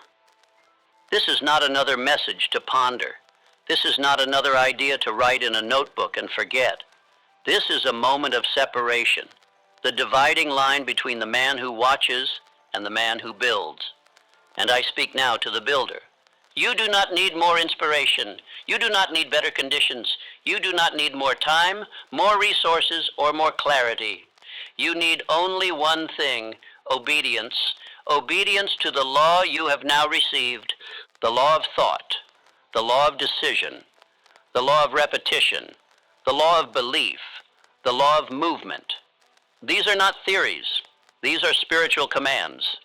This is not another message to ponder. This is not another idea to write in a notebook and forget. This is a moment of separation, the dividing line between the man who watches and the man who builds. And I speak now to the builder. You do not need more inspiration. You do not need better conditions. You do not need more time, more resources, or more clarity. You need only one thing, obedience. Obedience to the law you have now received, the law of thought, the law of decision, the law of repetition, the law of belief, the law of movement. These are not theories. These are spiritual commands.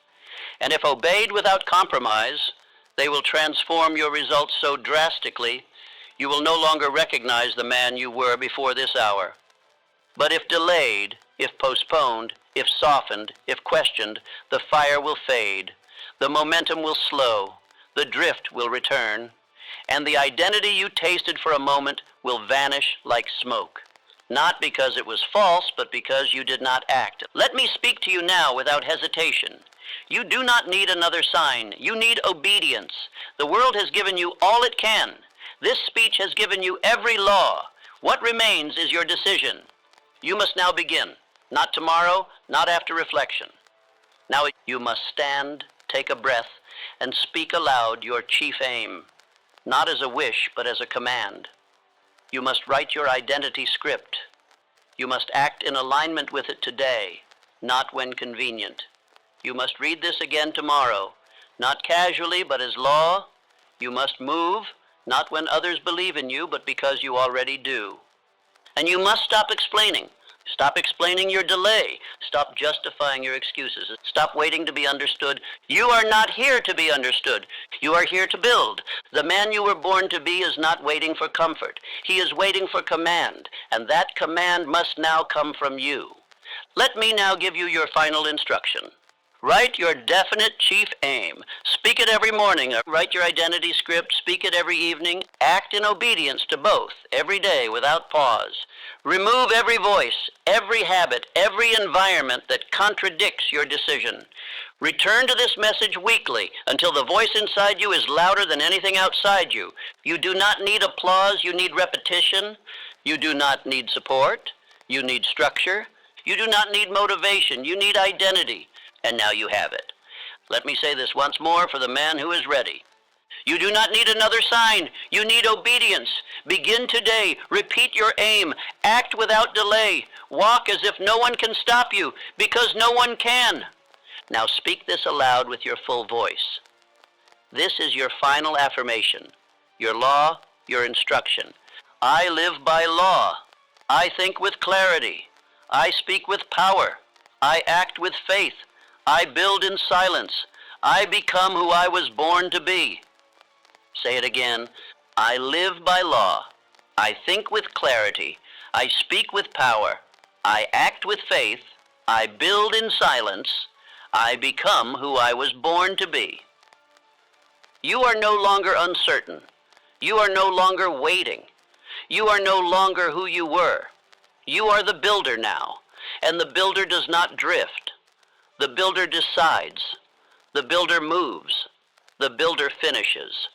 And if obeyed without compromise, they will transform your results so drastically, you will no longer recognize the man you were before this hour. But if delayed, if postponed, if softened, if questioned, the fire will fade, the momentum will slow, the drift will return, and the identity you tasted for a moment will vanish like smoke. Not because it was false, but because you did not act. Let me speak to you now without hesitation. You do not need another sign. You need obedience. The world has given you all it can. This speech has given you every law. What remains is your decision. You must now begin. Not tomorrow, not after reflection. Now you must stand, take a breath, and speak aloud your chief aim, not as a wish, but as a command. You must write your identity script. You must act in alignment with it today, not when convenient. You must read this again tomorrow, not casually, but as law. You must move, not when others believe in you, but because you already do. And you must stop explaining. Stop explaining your delay. Stop justifying your excuses. Stop waiting to be understood. You are not here to be understood. You are here to build. The man you were born to be is not waiting for comfort. He is waiting for command, and that command must now come from you. Let me now give you your final instruction. Write your definite chief aim. Speak it every morning. Write your identity script. Speak it every evening. Act in obedience to both, every day without pause. Remove every voice, every habit, every environment that contradicts your decision. Return to this message weekly until the voice inside you is louder than anything outside you. You do not need applause. You need repetition. You do not need support. You need structure. You do not need motivation. You need identity. And now you have it. Let me say this once more for the man who is ready. You do not need another sign. You need obedience. Begin today. Repeat your aim. Act without delay. Walk as if no one can stop you, because no one can. Now speak this aloud with your full voice. This is your final affirmation, your law, your instruction. I live by law. I think with clarity. I speak with power. I act with faith. I build in silence. I become who I was born to be. Say it again. I live by law. I think with clarity. I speak with power. I act with faith. I build in silence. I become who I was born to be. You are no longer uncertain. You are no longer waiting. You are no longer who you were. You are the builder now, and the builder does not drift. The builder decides. The builder moves. The builder finishes.